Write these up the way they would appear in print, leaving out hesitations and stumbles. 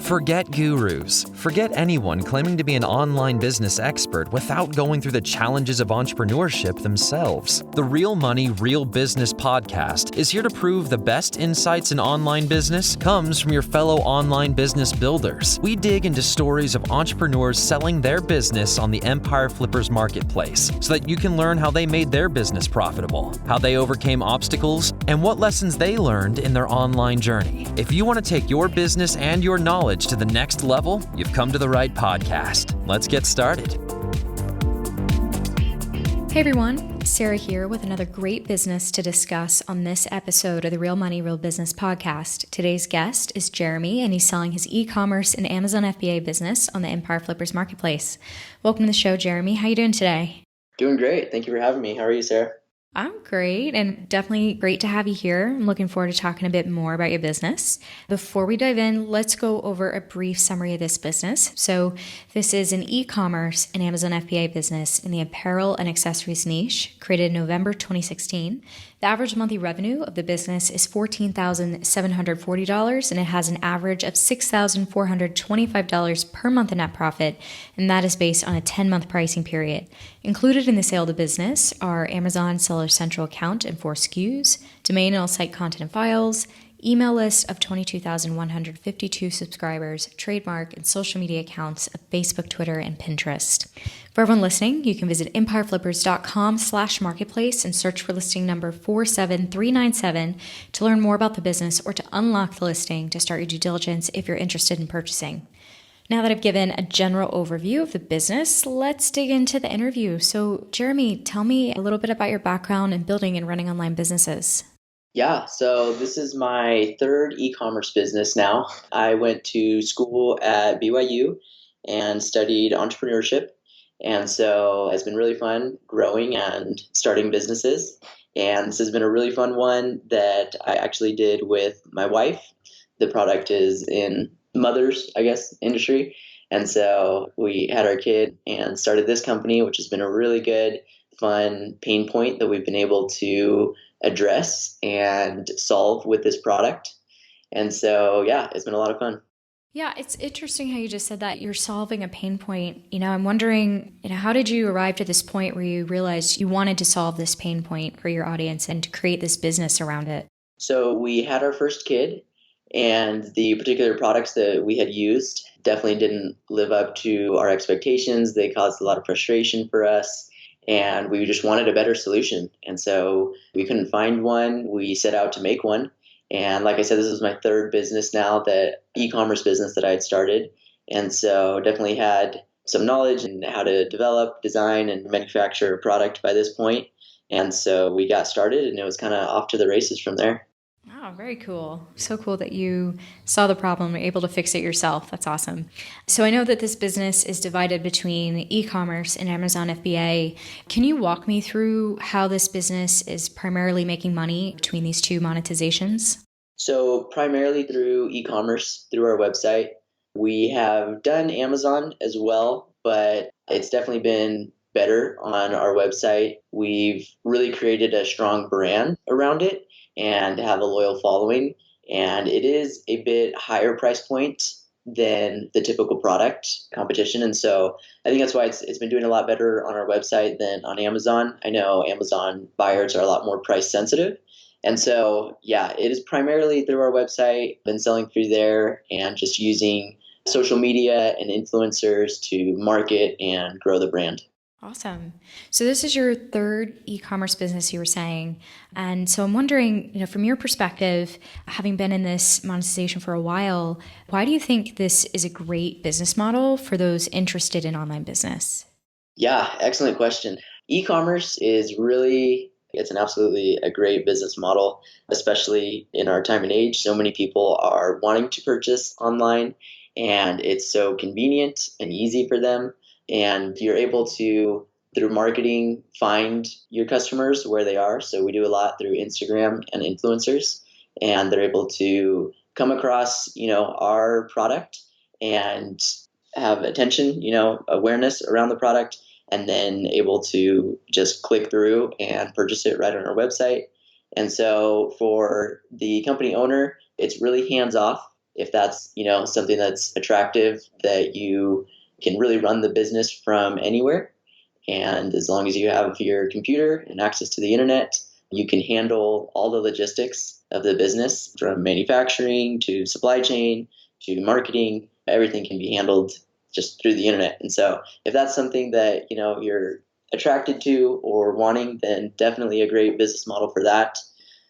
Forget gurus. Forget anyone claiming to be an online business expert without going through the challenges of entrepreneurship themselves. The Real Money, Real Business podcast is here to prove the best insights in online business comes from your fellow online business builders. We dig into stories of entrepreneurs selling their business on the Empire Flippers marketplace so that you can learn how they made their business profitable, how they overcame obstacles, and what lessons they learned in their online journey. If you want to take your business and your knowledge to the next level, you've come to the right podcast. Let's get started. Hey everyone, Sarah here with another great business to discuss on this episode of the Real Money, Real Business podcast. Today's guest is Jeremy, and he's selling his e-commerce and Amazon FBA business on the Empire Flippers marketplace. Welcome to the show, Jeremy. How you doing today? Doing great. Thank you for having me. How are you, Sarah? I'm great, and definitely great to have you here. I'm looking forward to talking a bit more about your business. Before we dive in, let's go over a brief summary of this business. So this is an e-commerce and Amazon FBA business in the apparel and accessories niche, created in November 2016. The average monthly revenue of the business is $14,740, and it has an average of $6,425 per month in net profit, and that is based on a 10-month pricing period. Included in the sale of the business are Amazon Seller Central account and 4 SKUs, domain and all site content and files, email list of 22,152 subscribers, trademark and social media accounts of Facebook, Twitter, and Pinterest. For everyone listening, you can visit empireflippers.com/marketplace and search for listing number 47397 to learn more about the business or to unlock the listing to start your due diligence if you're interested in purchasing. Now that I've given a general overview of the business, let's dig into the interview. So, Jeremy, tell me a little bit about your background in building and running online businesses. Yeah, so this is my third e-commerce business now. I went to school at BYU and studied entrepreneurship. And so it's been really fun growing and starting businesses. And this has been a really fun one that I actually did with my wife. The product is in mothers, industry. And so we had our kid and started this company, which has been a really good, fun pain point that we've been able to address and solve with this product. And so, yeah, it's been a lot of fun. Yeah, it's interesting how you just said that you're solving a pain point. I'm wondering, how did you arrive to this point where you realized you wanted to solve this pain point for your audience and to create this business around it? So we had our first kid, and the particular products that we had used definitely didn't live up to our expectations. They caused a lot of frustration for us, and we just wanted a better solution. And so we couldn't find one. We set out to make one. And like I said, this is my third business now, that e-commerce business that I had started. And so definitely had some knowledge in how to develop, design, and manufacture a product by this point. And so we got started, and it was kind of off to the races from there. Wow, very cool. So cool that you saw the problem and were able to fix it yourself. That's awesome. So I know that this business is divided between e-commerce and Amazon FBA. Can you walk me through how this business is primarily making money between these two monetizations? So primarily through e-commerce, through our website. We have done Amazon as well, but it's definitely been better on our website. We've really created a strong brand around it and have a loyal following. And it is a bit higher price point than the typical product competition. And so I think that's why it's been doing a lot better on our website than on Amazon. I know Amazon buyers are a lot more price sensitive. And so, yeah, it is primarily through our website, been selling through there and just using social media and influencers to market and grow the brand. Awesome. So this is your third e-commerce business, you were saying. And so I'm wondering, from your perspective, having been in this monetization for a while, why do you think this is a great business model for those interested in online business? Yeah, excellent question. E-commerce is really, it's an absolutely a great business model, especially in our time and age. So many people are wanting to purchase online, and it's so convenient and easy for them. And you're able to, through marketing, find your customers where they are. So we do a lot through Instagram and influencers, and they're able to come across, our product and have attention, awareness around the product, and then able to just click through and purchase it right on our website. And so for the company owner, it's really hands off. if that's, something that's attractive, that you can really run the business from anywhere. And as long as you have your computer and access to the internet, you can handle all the logistics of the business from manufacturing to supply chain to marketing. Everything can be handled just through the internet. And so if that's something that, you're attracted to or wanting, then definitely a great business model for that.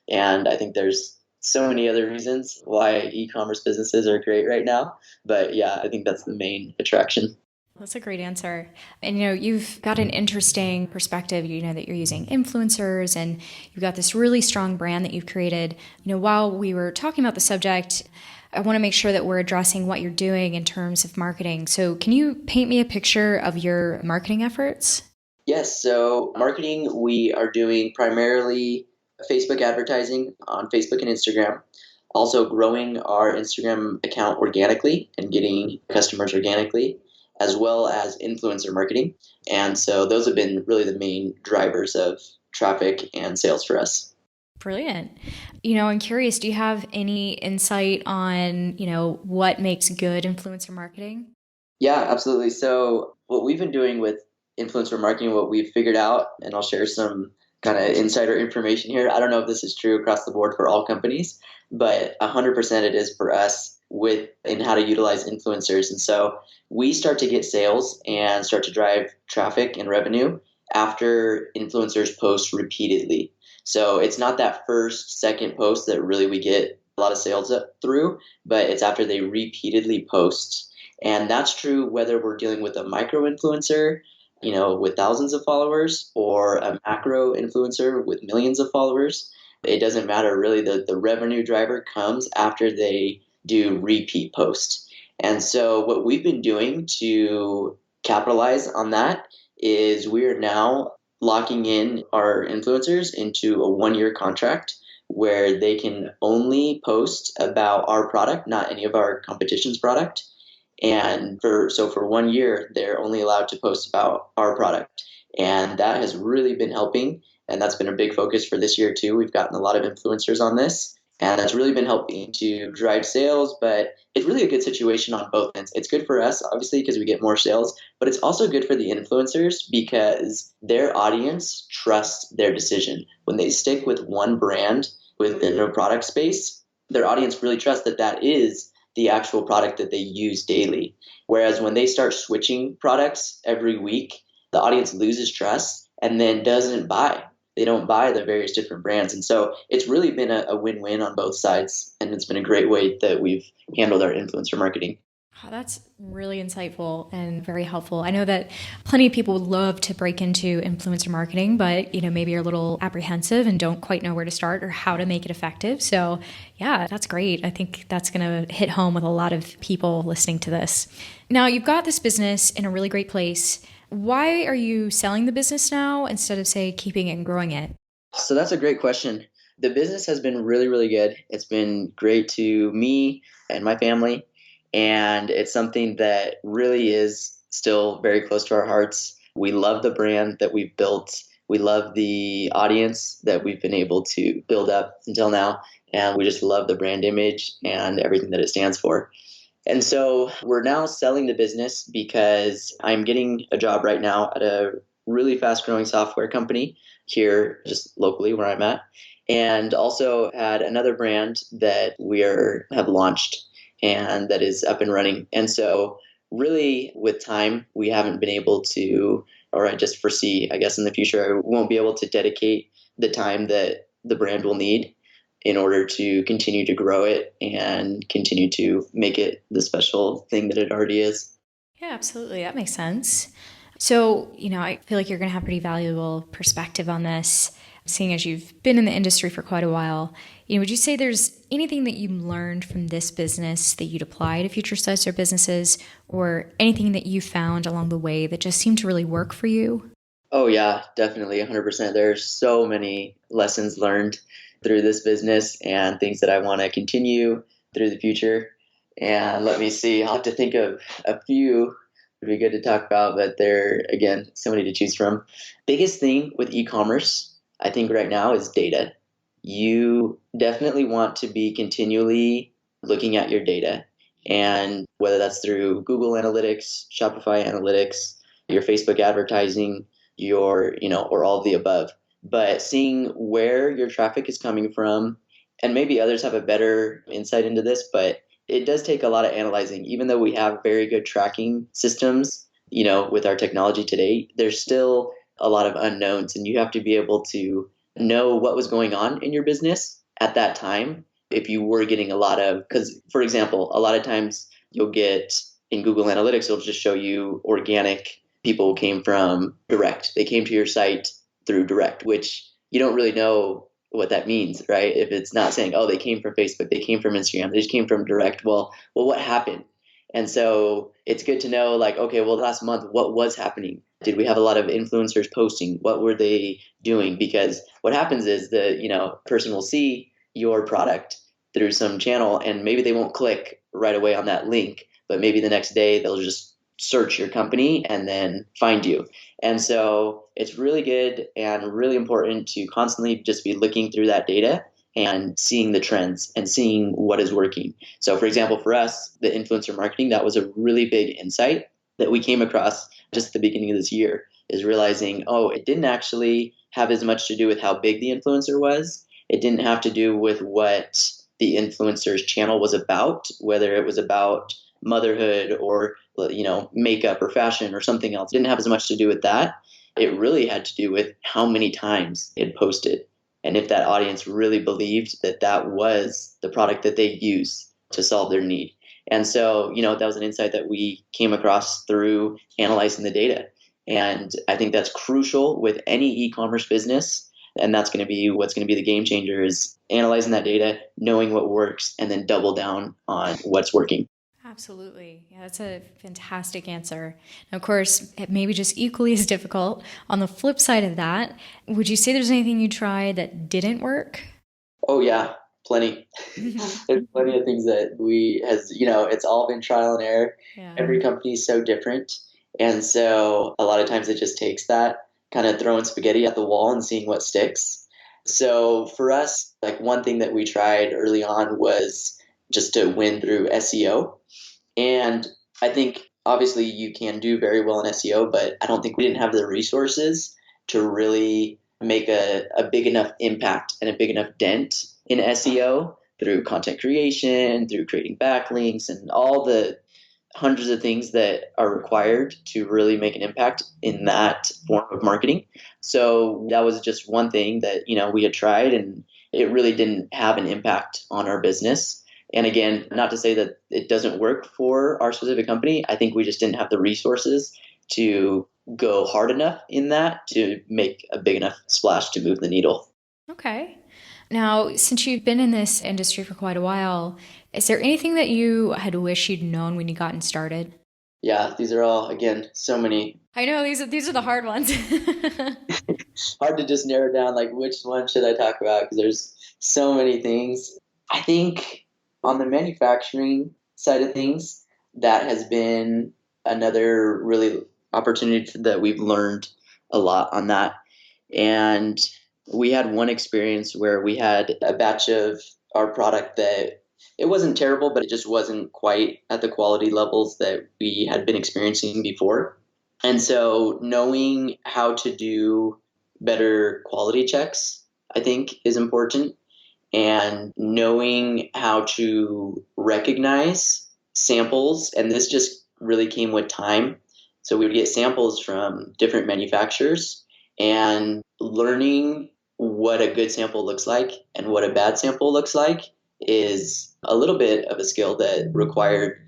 And I think there's so many other reasons why e-commerce businesses are great right now. But yeah, I think that's the main attraction. That's a great answer. And you've got an interesting perspective, that you're using influencers and you've got this really strong brand that you've created. While we were talking about the subject, I want to make sure that we're addressing what you're doing in terms of marketing. So can you paint me a picture of your marketing efforts? Yes, so marketing, we are doing primarily Facebook advertising on Facebook and Instagram. Also growing our Instagram account organically and getting customers organically, as well as influencer marketing. And so those have been really the main drivers of traffic and sales for us. Brilliant. I'm curious, do you have any insight on, what makes good influencer marketing? Yeah, absolutely. So what we've been doing with influencer marketing, what we've figured out, and I'll share some kind of insider information here. I don't know if this is true across the board for all companies, but 100% it is for us with in how to utilize influencers. And so we start to get sales and start to drive traffic and revenue after influencers post repeatedly. So it's not that first, second post that really we get a lot of sales up through, but it's after they repeatedly post. And that's true whether we're dealing with a micro influencer, with thousands of followers, or a macro influencer with millions of followers. It doesn't matter really. The revenue driver comes after they do repeat posts. And so what we've been doing to capitalize on that is we are now locking in our influencers into a 1-year contract where they can only post about our product, not any of our competition's product. And for 1 year, they're only allowed to post about our product. And that has really been helping. And that's been a big focus for this year too. We've gotten a lot of influencers on this. And that's really been helping to drive sales, but it's really a good situation on both ends. It's good for us, obviously, because we get more sales, but it's also good for the influencers because their audience trusts their decision. When they stick with one brand within their product space, their audience really trusts that that is the actual product that they use daily. Whereas when they start switching products every week, the audience loses trust and then doesn't buy. They don't buy the various different brands. And so it's really been a win-win on both sides. And it's been a great way that we've handled our influencer marketing. Oh, that's really insightful and very helpful. I know that plenty of people would love to break into influencer marketing, but maybe are a little apprehensive and don't quite know where to start or how to make it effective. So yeah, that's great. I think that's going to hit home with a lot of people listening to this. Now, you've got this business in a really great place. Why are you selling the business now instead of, say, keeping it and growing it? So that's a great question. The business has been really, really good. It's been great to me and my family. And it's something that really is still very close to our hearts. We love the brand that we've built. We love the audience that we've been able to build up until now. And we just love the brand image and everything that it stands for. And so we're now selling the business because I'm getting a job right now at a really fast growing software company here just locally where I'm at. And also had another brand that have launched and that is up and running. And so really with time, we haven't been able to, or I just foresee, I guess in the future, I won't be able to dedicate the time that the brand will need in order to continue to grow it and continue to make it the special thing that it already is. Yeah, absolutely. That makes sense. So, I feel like you're going to have pretty valuable perspective on this, seeing as you've been in the industry for quite a while. Would you say there's anything that you learned from this business that you'd apply to future sites or businesses, or anything that you found along the way that just seemed to really work for you? Oh yeah, definitely 100%. There's so many lessons learned through this business and things that I want to continue through the future. And let me see, I'll have to think of a few would be good to talk about, but there, again, so many to choose from. Biggest thing with e-commerce, I think right now is data. You definitely want to be continually looking at your data, and whether that's through Google Analytics, Shopify Analytics, your Facebook advertising, or all of the above, but seeing where your traffic is coming from. And maybe others have a better insight into this, but it does take a lot of analyzing. Even though we have very good tracking systems, with our technology today, there's still a lot of unknowns, and you have to be able to know what was going on in your business at that time. If you were getting because for example, a lot of times you'll get in Google Analytics, it'll just show you organic people came from direct. They came to your site through direct, which you don't really know what that means, right? If it's not saying, oh, they came from Facebook, they came from Instagram, they just came from direct. Well, what happened? And so it's good to know, like, okay, well, last month, what was happening? Did we have a lot of influencers posting? What were they doing? Because what happens is the person will see your product through some channel, and maybe they won't click right away on that link, but maybe the next day they'll just search your company and then find you. And so it's really good and really important to constantly just be looking through that data and seeing the trends and seeing what is working. So for example, for us, the influencer marketing, that was a really big insight that we came across just at the beginning of this year, is realizing, oh, it didn't actually have as much to do with how big the influencer was. It didn't have to do with what the influencer's channel was about, whether it was about motherhood or makeup or fashion or something else. It didn't have as much to do with that. It really had to do with how many times it posted, and if that audience really believed that that was the product that they use to solve their need. And so, that was an insight that we came across through analyzing the data. And I think that's crucial with any e-commerce business. And that's going to be what's going to be the game changer, is analyzing that data, knowing what works, and then double down on what's working. Absolutely. Yeah, that's a fantastic answer. And of course, it may be just equally as difficult. On the flip side of that, would you say there's anything you tried that didn't work? Oh, yeah, plenty. There's plenty of things that it's all been trial and error. Yeah. Every company is so different. And so a lot of times it just takes that kind of throwing spaghetti at the wall and seeing what sticks. So for us, like, one thing that we tried early on was just to win through SEO. And I think obviously you can do very well in SEO, but I don't think we didn't have the resources to really make a big enough impact and a big enough dent in SEO through content creation, through creating backlinks, and all the hundreds of things that are required to really make an impact in that form of marketing. So that was just one thing that, we had tried, and it really didn't have an impact on our business. And again, not to say that it doesn't work for our specific company. I think we just didn't have the resources to go hard enough in that to make a big enough splash to move the needle. Okay. Now, since you've been in this industry for quite a while, is there anything that you had wished you'd known when you gotten started? Yeah, these are all, again, so many. I know these are the hard ones. Hard to just narrow down, like, which one should I talk about, because there's so many things. I think on the manufacturing side of things, that has been another really opportunity that we've learned a lot on that. And we had one experience where we had a batch of our product that it wasn't terrible, but it just wasn't quite at the quality levels that we had been experiencing before. And so knowing how to do better quality checks, I think, is important. And knowing how to recognize samples, and this just really came with time. So we would get samples from different manufacturers, and learning what a good sample looks like and what a bad sample looks like is a little bit of a skill that required,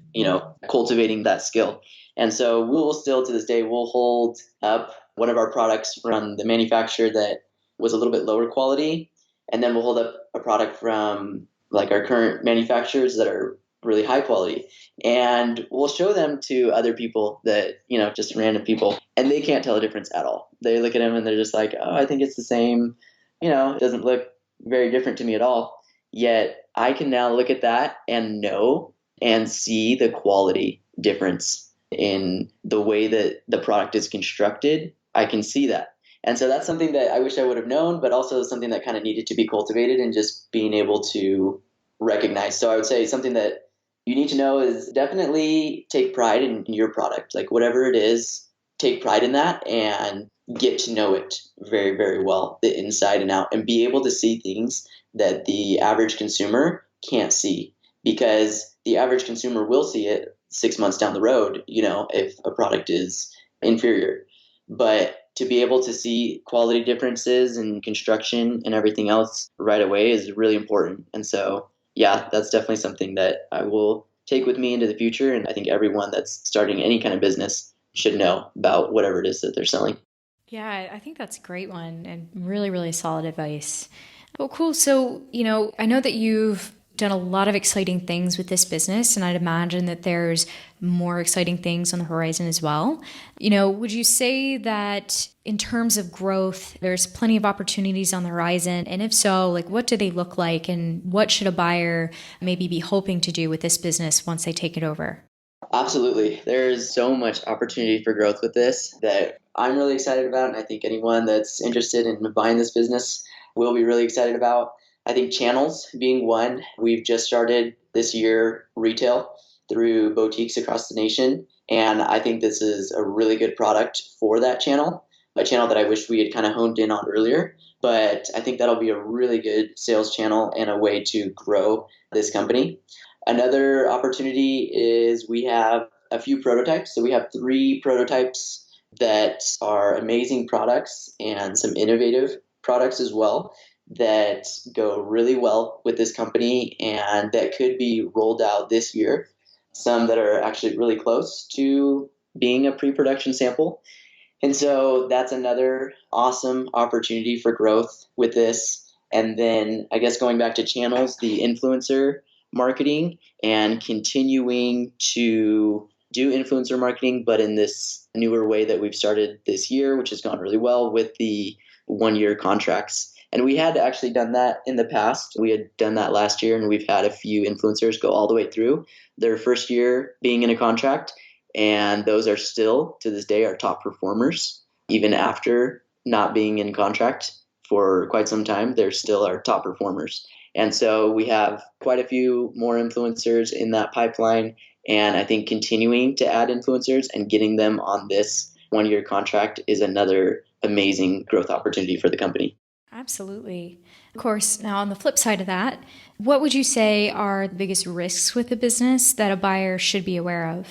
cultivating that skill. And so we'll still, to this day, we'll hold up one of our products from the manufacturer that was a little bit lower quality, and then we'll hold up a product from like our current manufacturers that are really high quality. And we'll show them to other people that, just random people, and they can't tell the difference at all. They look at them and they're just like, oh, I think it's the same. It doesn't look very different to me at all. Yet I can now look at that and know and see the quality difference in the way that the product is constructed. I can see that. And so that's something that I wish I would have known, but also something that kind of needed to be cultivated, and just being able to recognized. So I would say something that you need to know is definitely take pride in your product. Like whatever it is, take pride in that and get to know it very, very well, the inside and out, and be able to see things that the average consumer can't see, because the average consumer will see it 6 months down the road, if a product is inferior. But to be able to see quality differences in construction and everything else right away is really important. And so, yeah, that's definitely something that I will take with me into the future. And I think everyone that's starting any kind of business should know about whatever it is that they're selling. Yeah, I think that's a great one and really, really solid advice. Well, cool. So, I know that you've done a lot of exciting things with this business, and I'd imagine that there's more exciting things on the horizon as well. Would you say that in terms of growth, there's plenty of opportunities on the horizon? And if so, like what do they look like, and what should a buyer maybe be hoping to do with this business once they take it over? Absolutely. There's so much opportunity for growth with this that I'm really excited about. And I think anyone that's interested in buying this business will be really excited about. I think channels being one. We've just started this year retail through boutiques across the nation. And I think this is a really good product for that channel, a channel that I wish we had kind of honed in on earlier. But I think that'll be a really good sales channel and a way to grow this company. Another opportunity is we have a few prototypes. So we have 3 prototypes that are amazing products and some innovative products as well that go really well with this company and that could be rolled out this year. Some that are actually really close to being a pre-production sample. And so that's another awesome opportunity for growth with this. And then I guess going back to channels, the influencer marketing and continuing to do influencer marketing, but in this newer way that we've started this year, which has gone really well with the 1-year contracts. And we had actually done that in the past. We had done that last year, and we've had a few influencers go all the way through their first year being in a contract. And those are still, to this day, our top performers. Even after not being in contract for quite some time, they're still our top performers. And so we have quite a few more influencers in that pipeline. And I think continuing to add influencers and getting them on this 1-year contract is another amazing growth opportunity for the company. Absolutely. Of course, now on the flip side of that, what would you say are the biggest risks with the business that a buyer should be aware of?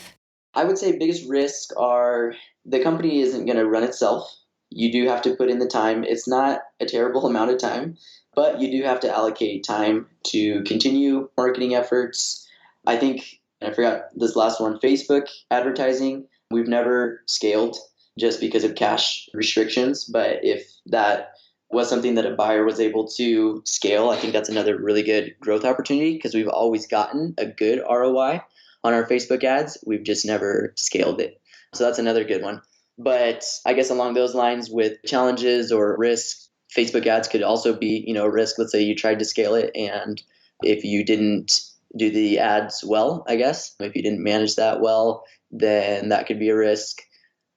I would say biggest risks are the company isn't going to run itself. You do have to put in the time. It's not a terrible amount of time, but you do have to allocate time to continue marketing efforts. I think, and I forgot this last one, Facebook advertising. We've never scaled just because of cash restrictions, but if that was something that a buyer was able to scale, I think that's another really good growth opportunity because we've always gotten a good ROI on our Facebook ads. We've just never scaled it. So that's another good one. But I guess along those lines with challenges or risks, Facebook ads could also be, a risk. Let's say you tried to scale it and if you didn't do the ads well, I guess, if you didn't manage that well, then that could be a risk.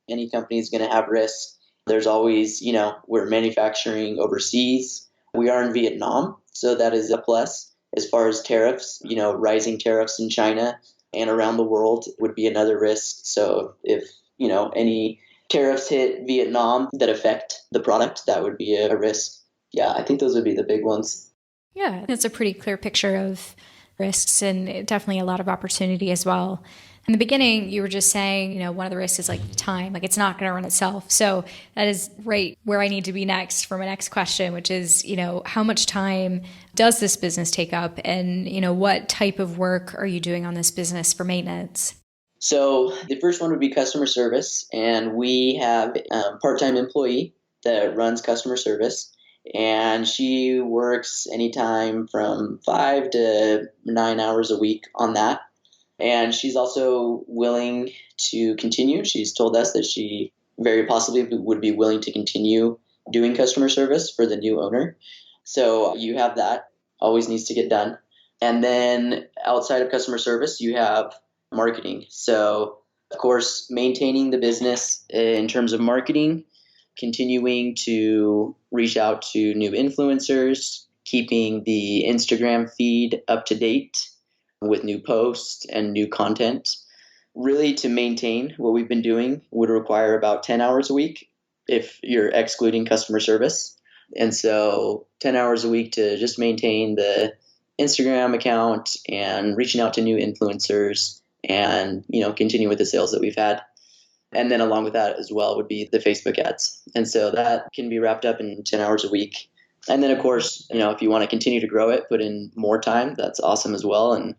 Any company is going to have risks. There's always, we're manufacturing overseas. We are in Vietnam, so that is a plus. As far as tariffs, rising tariffs in China and around the world would be another risk. So if, any tariffs hit Vietnam that affect the product, that would be a risk. Yeah, I think those would be the big ones. Yeah, that's a pretty clear picture of risks and definitely a lot of opportunity as well. In the beginning, you were just saying, one of the risks is like time, like it's not going to run itself. So that is right where I need to be next for my next question, which is, how much time does this business take up? And, what type of work are you doing on this business for maintenance? So the first one would be customer service. And we have a part-time employee that runs customer service. And she works anytime from 5 to 9 hours a week on that. And she's also willing to continue. She's told us that she very possibly would be willing to continue doing customer service for the new owner. So you have that, always needs to get done. And then outside of customer service, you have marketing. So, of course, maintaining the business in terms of marketing, continuing to reach out to new influencers, keeping the Instagram feed up to date with new posts and new content. Really, to maintain what we've been doing would require about 10 hours a week if you're excluding customer service. And so 10 hours a week to just maintain the Instagram account and reaching out to new influencers and, continue with the sales that we've had. And then along with that as well would be the Facebook ads. And so that can be wrapped up in 10 hours a week. And then of course, if you want to continue to grow it, put in more time, that's awesome as well. And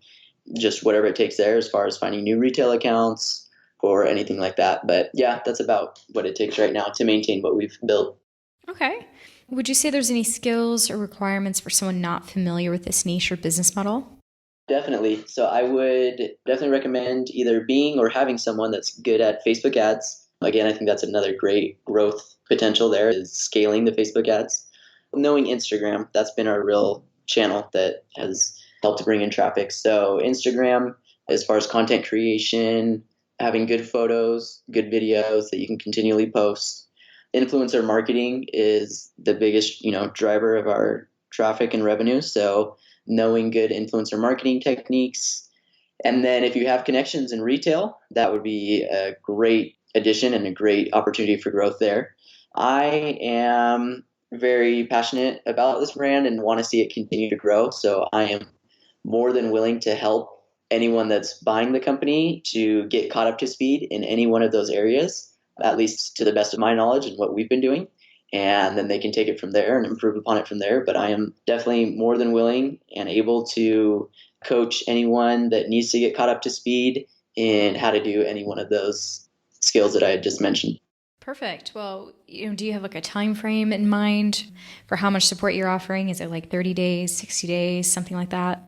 just whatever it takes there as far as finding new retail accounts or anything like that. But yeah, that's about what it takes right now to maintain what we've built. Okay. Would you say there's any skills or requirements for someone not familiar with this niche or business model? Definitely. So I would definitely recommend either being or having someone that's good at Facebook ads. Again, I think that's another great growth potential there is scaling the Facebook ads. Knowing Instagram, that's been our real channel that has helped to bring in traffic. So Instagram, as far as content creation, having good photos, good videos that you can continually post. Influencer marketing is the biggest, driver of our traffic and revenue. So knowing good influencer marketing techniques. And then if you have connections in retail, that would be a great addition and a great opportunity for growth there. I am very passionate about this brand and want to see it continue to grow. So I am more than willing to help anyone that's buying the company to get caught up to speed in any one of those areas, at least to the best of my knowledge and what we've been doing. And then they can take it from there and improve upon it from there. But I am definitely more than willing and able to coach anyone that needs to get caught up to speed in how to do any one of those skills that I had just mentioned. Perfect. Well, do you have like a time frame in mind for how much support you're offering? Is it like 30 days, 60 days, something like that?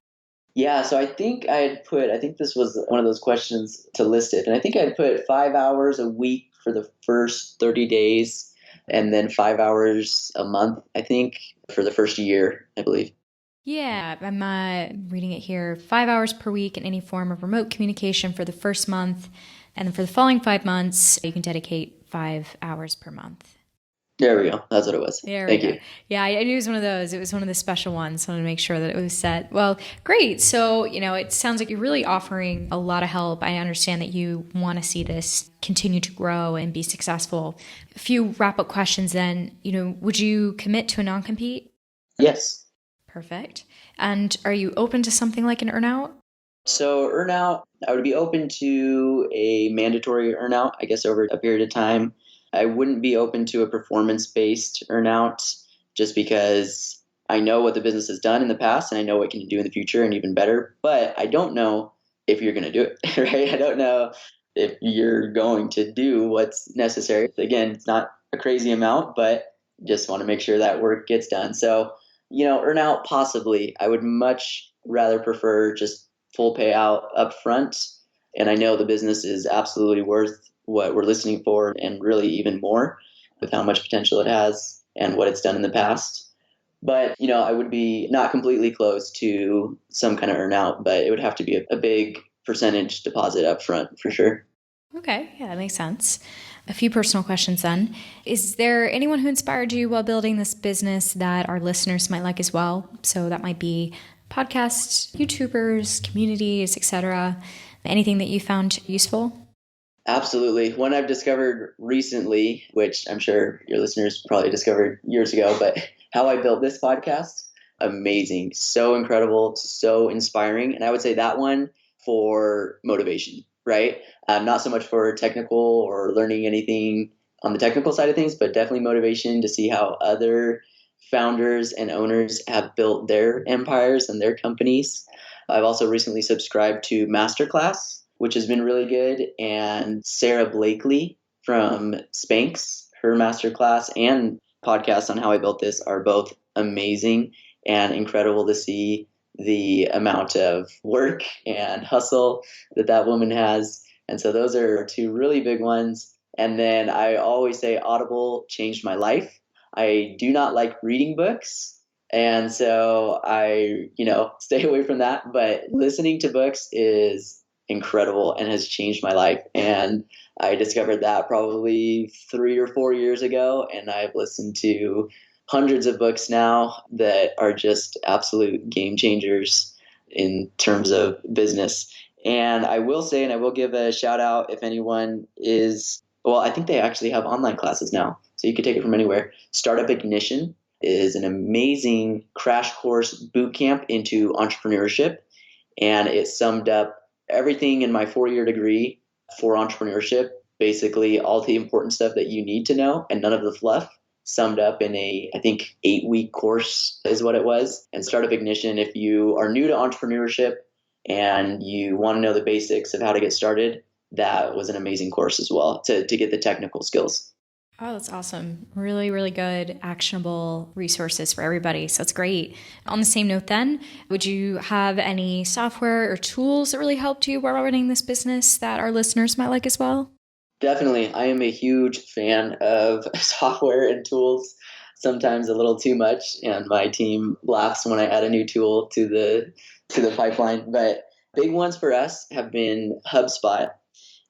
Yeah, so I think this was one of those questions to list it. And I think I had put 5 hours a week for the first 30 days and then 5 hours a month, I think, for the first year, I believe. Yeah, I'm reading it here. 5 hours per week in any form of remote communication for the first month. And then for the following 5 months, you can dedicate 5 hours per month. There we go. That's what it was. Thank you. Yeah, I knew it was one of those. It was one of the special ones. So I wanted to make sure that it was set. Well, great. So, it sounds like you're really offering a lot of help. I understand that you want to see this continue to grow and be successful. A few wrap-up questions then. Would you commit to a non-compete? Yes. Perfect. And are you open to something like an earnout? So earnout, I would be open to a mandatory earnout, I guess, over a period of time. I wouldn't be open to a performance-based earnout just because I know what the business has done in the past and I know what it can do in the future and even better. But I don't know if you're going to do it, right? I don't know if you're going to do what's necessary. Again, it's not a crazy amount, but just want to make sure that work gets done. So, earnout possibly. I would much rather prefer just full payout up front. And I know the business is absolutely worth what we're listening for and really even more with how much potential it has and what it's done in the past. But, I would be not completely close to some kind of earnout, but it would have to be a big percentage deposit up front for sure. Okay. Yeah, that makes sense. A few personal questions then. Is there anyone who inspired you while building this business that our listeners might like as well? So that might be podcasts, YouTubers, communities, etc. Anything that you found useful? Absolutely. One I've discovered recently, which I'm sure your listeners probably discovered years ago, but how I built this podcast, amazing, so incredible, so inspiring. And I would say that one for motivation, right? Not so much for technical or learning anything on the technical side of things, but definitely motivation to see how other founders and owners have built their empires and their companies. I've also recently subscribed to Masterclass, which has been really good. And Sarah Blakely from Spanx, her masterclass and podcast on how I built this are both amazing and incredible to see the amount of work and hustle that woman has. And so those are two really big ones. And then I always say Audible changed my life. I do not like reading books. And so I, stay away from that. But listening to books is incredible and has changed my life. And I discovered that probably 3 or 4 years ago. And I've listened to hundreds of books now that are just absolute game changers in terms of business. And I will say, and I will give a shout out if anyone is, well, I think they actually have online classes now, so you can take it from anywhere. Startup Ignition is an amazing crash course boot camp into entrepreneurship. And it summed up everything in my 4-year degree for entrepreneurship, basically all the important stuff that you need to know and none of the fluff, summed up in a, I think, 8-week course is what it was. And Startup Ignition, if you are new to entrepreneurship and you want to know the basics of how to get started, that was an amazing course as well to get the technical skills. Oh, that's awesome. Really, really good, actionable resources for everybody. So that's great. On the same note then, would you have any software or tools that really helped you while running this business that our listeners might like as well? Definitely. I am a huge fan of software and tools, sometimes a little too much, and my team laughs when I add a new tool to the pipeline. But big ones for us have been HubSpot.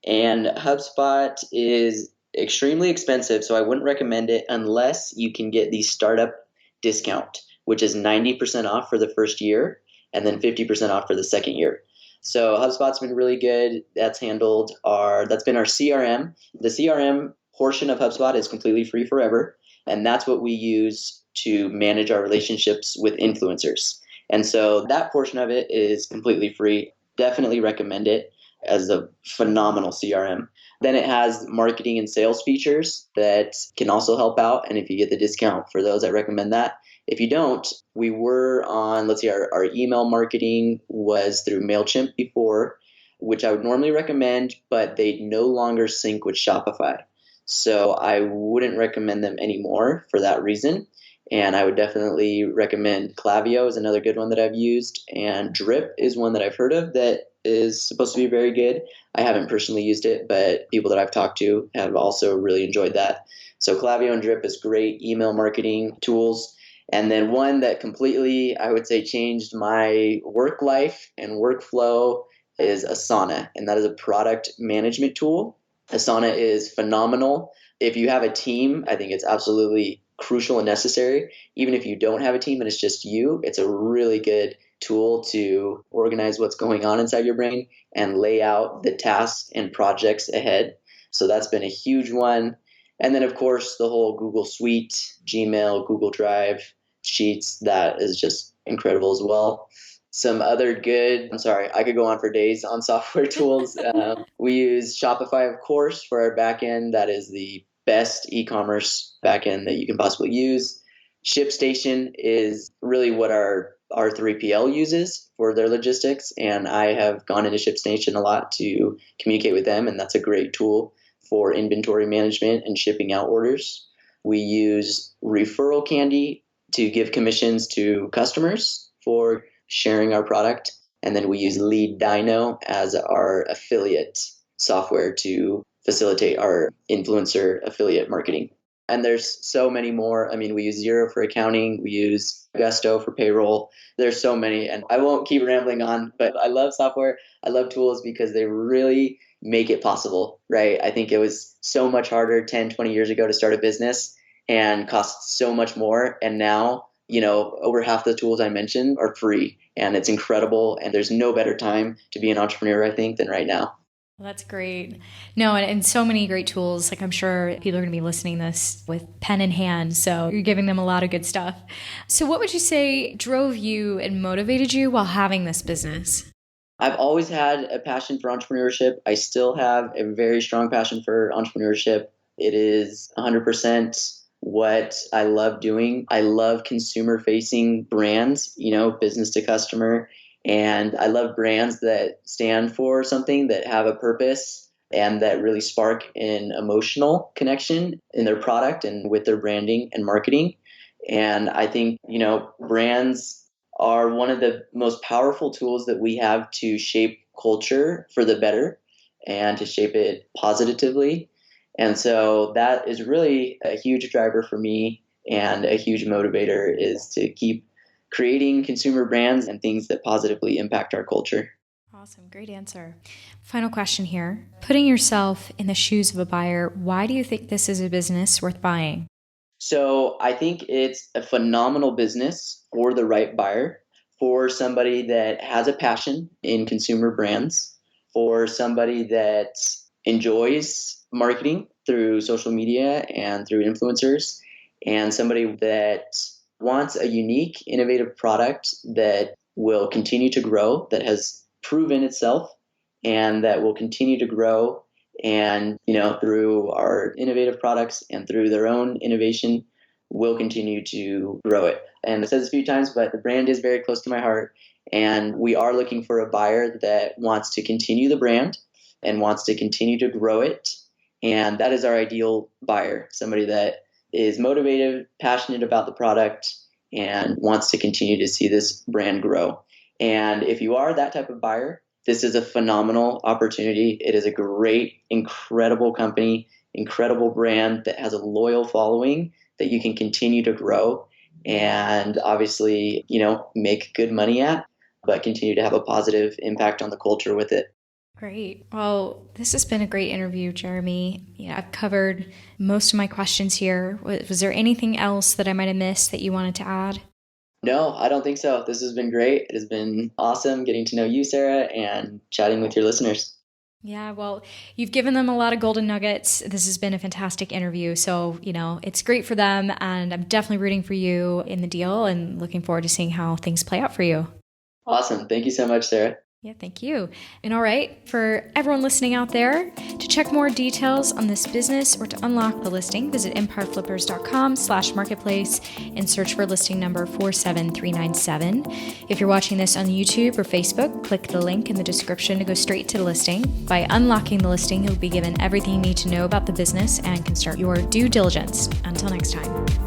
And HubSpot is extremely expensive, so I wouldn't recommend it unless you can get the startup discount, which is 90% off for the first year and then 50% off for the second year. So HubSpot's been really good. That's been our CRM. The CRM portion of HubSpot is completely free forever, and that's what we use to manage our relationships with influencers. And so that portion of it is completely free. Definitely recommend it as a phenomenal CRM. Then it has marketing and sales features that can also help out. And if you get the discount for those, I recommend that. If you don't, we were on, let's see, our email marketing was through MailChimp before, which I would normally recommend, but they no longer sync with Shopify. So I wouldn't recommend them anymore for that reason. And I would definitely recommend Klaviyo is another good one that I've used. And Drip is one that I've heard of that is supposed to be very good. I haven't personally used it, but people that I've talked to have also really enjoyed that. So Klaviyo and Drip is great email marketing tools. And then one that completely, I would say, changed my work life and workflow is Asana. And that is a product management tool. Asana is phenomenal. If you have a team, I think it's absolutely crucial and necessary. Even if you don't have a team and it's just you, it's a really good tool to organize what's going on inside your brain and lay out the tasks and projects ahead. So that's been a huge one. And then, of course, the whole Google Suite, Gmail, Google Drive, Sheets, that is just incredible as well. Some other good, I could go on for days on software tools. We use Shopify, of course, for our backend. That is the best e-commerce backend that you can possibly use. ShipStation is really what our 3PL uses for their logistics, and I have gone into ShipStation a lot to communicate with them, and that's a great tool for inventory management and shipping out orders. We use Referral Candy to give commissions to customers for sharing our product, and then we use Lead Dino as our affiliate software to facilitate our influencer affiliate marketing. And there's so many more. I mean, we use Xero for accounting. We use Gusto for payroll. There's so many, and I won't keep rambling on, but I love software. I love tools because they really make it possible, right? I think it was so much harder 10, 20 years ago to start a business and cost so much more. And now, over half the tools I mentioned are free, and it's incredible. And there's no better time to be an entrepreneur, I think, than right now. Well, that's great. No, and so many great tools. Like, I'm sure people are going to be listening to this with pen in hand. So you're giving them a lot of good stuff. So what would you say drove you and motivated you while having this business? I've always had a passion for entrepreneurship. I still have a very strong passion for entrepreneurship. It is 100% what I love doing. I love consumer-facing brands, business to customer. And I love brands that stand for something, that have a purpose, and that really spark an emotional connection in their product and with their branding and marketing. And I think, brands are one of the most powerful tools that we have to shape culture for the better and to shape it positively. And so that is really a huge driver for me, and a huge motivator is to keep creating consumer brands and things that positively impact our culture. Awesome. Great answer. Final question here. Putting yourself in the shoes of a buyer, why do you think this is a business worth buying? So I think it's a phenomenal business for the right buyer, for somebody that has a passion in consumer brands, for somebody that enjoys marketing through social media and through influencers, and somebody that wants a unique, innovative product that will continue to grow, that has proven itself, and that will continue to grow. And, through our innovative products and through their own innovation, will continue to grow it. And I've said this a few times, but the brand is very close to my heart. And we are looking for a buyer that wants to continue the brand and wants to continue to grow it. And that is our ideal buyer, somebody that is motivated, passionate about the product, and wants to continue to see this brand grow. And if you are that type of buyer, this is a phenomenal opportunity. It is a great, incredible company, incredible brand that has a loyal following that you can continue to grow and obviously, make good money at, but continue to have a positive impact on the culture with it. Great. Well, this has been a great interview, Jeremy. I've covered most of my questions here. Was there anything else that I might have missed that you wanted to add? No, I don't think so. This has been great. It has been awesome getting to know you, Sarah, and chatting with your listeners. Yeah, well, you've given them a lot of golden nuggets. This has been a fantastic interview. So, it's great for them. And I'm definitely rooting for you in the deal and looking forward to seeing how things play out for you. Awesome. Thank you so much, Sarah. Yeah, thank you. And all right, for everyone listening out there, to check more details on this business or to unlock the listing, visit empireflippers.com/marketplace and search for listing number 47397. If you're watching this on YouTube or Facebook, click the link in the description to go straight to the listing. By unlocking the listing, you'll be given everything you need to know about the business and can start your due diligence. Until next time.